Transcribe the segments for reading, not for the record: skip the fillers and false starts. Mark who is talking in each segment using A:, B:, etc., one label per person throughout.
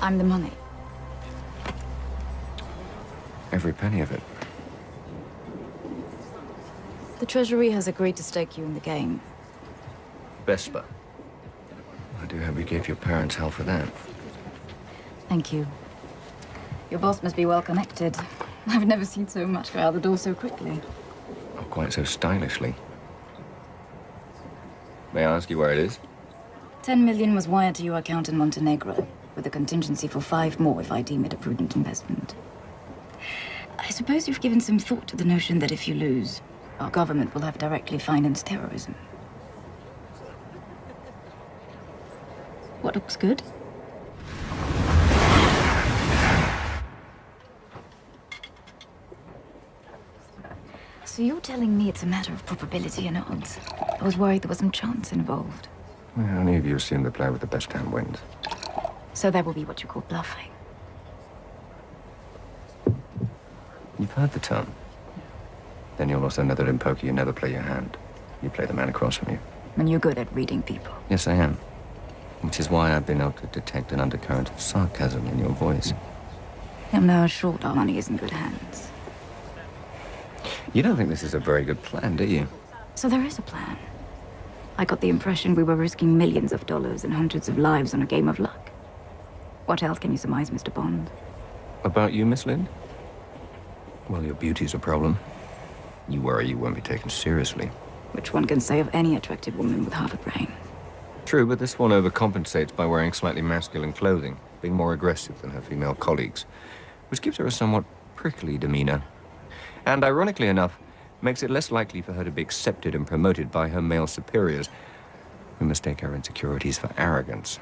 A: I'm the money.
B: Every penny of it.
A: The Treasury has agreed to stake you in the game.
B: Vesper. I do hope you gave your parents hell for that.
A: Thank you. Your boss must be well connected. I've never seen so much go out the door so quickly.
B: Not quite so stylishly. May I ask you where it is?
A: 10 million was wired to your account in Montenegro, with a contingency for 5 more if I deem it a prudent investment. I suppose you've given some thought to the notion that if you lose, our government will have directly financed terrorism. What looks good? So you're telling me it's a matter of probability and odds? I was worried there was some chance involved.
B: Well, any of you assume the player with the best hand wins.
A: So that will be what you call bluffing.
B: You've heard the term. Then you'll also know that in poker you never play your hand. You play the man across from you.
A: And you're good at reading people.
B: Yes, I am. Which is why I've been able to detect an undercurrent of sarcasm in your voice.
A: You'll know assured our money is in good hands.
B: You don't think this is a very good plan, do you?
A: So there is a plan. I got the impression we were risking millions of dollars and hundreds of lives on a game of luck. What else can you surmise, Mr. Bond?
B: About you, Miss Lynd? Well, your beauty's a problem. You worry you won't be taken seriously.
A: Which one can say of any attractive woman with half a brain?
B: True, but this one overcompensates by wearing slightly masculine clothing, being more aggressive than her female colleagues, which gives her a somewhat prickly demeanor. And ironically enough, makes it less likely for her to be accepted and promoted by her male superiors, who mistake her insecurities for arrogance.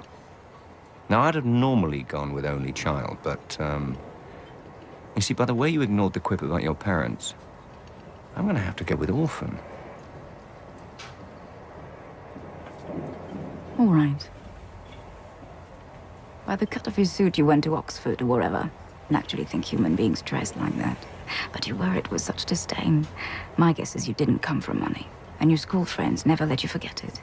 B: Now, I'd have normally gone with only child, but, you see, by the way you ignored the quip about your parents, I'm gonna have to go with orphan.
A: All right. By the cut of your suit, you went to Oxford or wherever. Naturally think human beings dress like that. But you wear it with such disdain. My guess is you didn't come from money, and your school friends never let you forget it.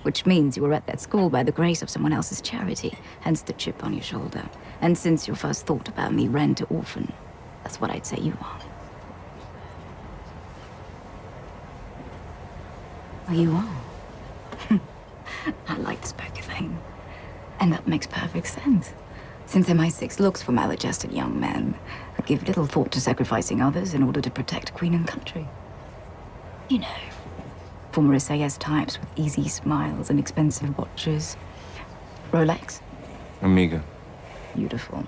A: Which means you were at that school by the grace of someone else's charity, hence the chip on your shoulder. And since your first thought about me ran to orphan, that's what I'd say you are. Oh, you are? I like this poker thing. And that makes perfect sense. Since MI6 looks for maladjusted young men who give little thought to sacrificing others in order to protect Queen and country. You know, former SAS types with easy smiles and expensive watches. Rolex?
B: Amiga.
A: Beautiful.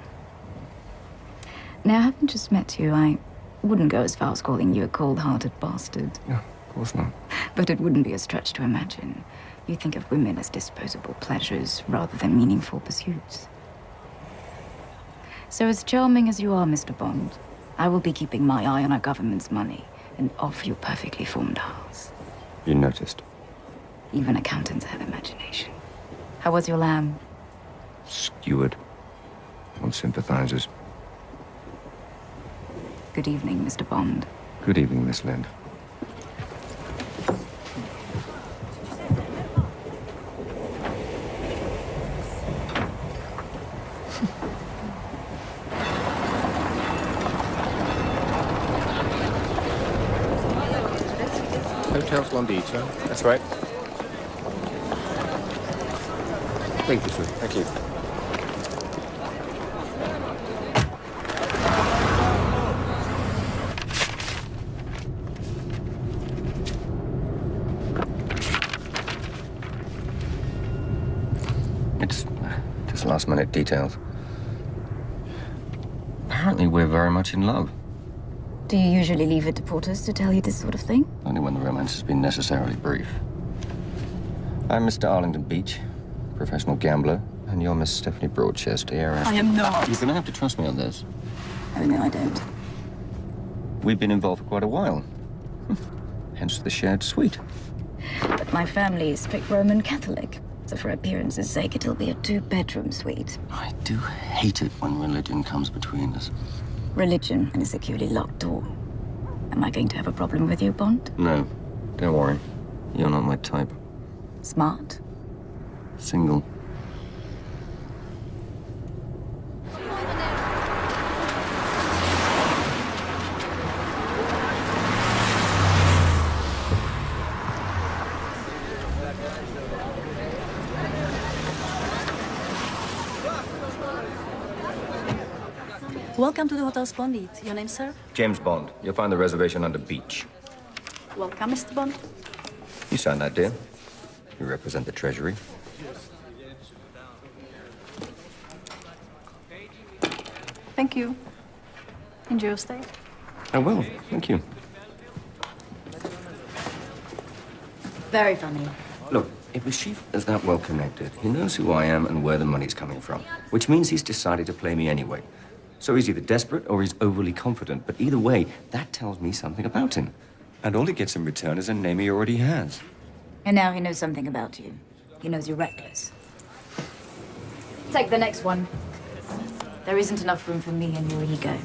A: Now, having just met you, I wouldn't go as far as calling you a cold-hearted bastard.
B: Yeah, of course not.
A: But it wouldn't be a stretch to imagine you think of women as disposable pleasures rather than meaningful pursuits. So as charming as you are, Mr. Bond, I will be keeping my eye on our government's money and off your perfectly formed house.
B: You noticed.
A: Even accountants have imagination. How was your lamb?
B: Skewered. On sympathizers.
A: Good evening, Mr. Bond.
B: Good evening, Miss Lynd.
C: Hotel's Londita. That's right. Thank you, sir. Thank you.
B: It's just last-minute details. Apparently, we're very much in love.
A: Do you usually leave it to porters to tell you this sort of thing?
B: Only when the romance has been necessarily brief. I'm Mr. Arlington Beach, professional gambler, and you're Miss Stephanie Broadchester, heiress.
A: I am not.
B: You're gonna have to trust me on this.
A: Oh, no, I don't.
B: We've been involved for quite a while. Hence the shared suite.
A: But my family is strict Roman Catholic, so for appearance's sake, it'll be a 2-bedroom suite.
B: I do hate it when religion comes between us.
A: Religion and a securely locked door. Am I going to have a problem with you, Bond?
B: No, don't worry. You're not my type.
A: Smart.
B: Single.
D: Welcome to the Hotel Splendid. Your name, sir?
B: James Bond. You'll find the reservation under beach.
D: Welcome, Mr. Bond.
B: You signed that, dear. You represent the Treasury.
D: Thank you. Enjoy your stay.
B: I will. Thank you.
A: Very funny.
B: Look, if the chief is that well connected, he knows who I am and where the money's coming from, which means he's decided to play me anyway. So he's either desperate or he's overly confident, but either way, that tells me something about him. And all he gets in return is a name he already has.
A: And now he knows something about you. He knows you're reckless. Take the next one. There isn't enough room for me and your ego.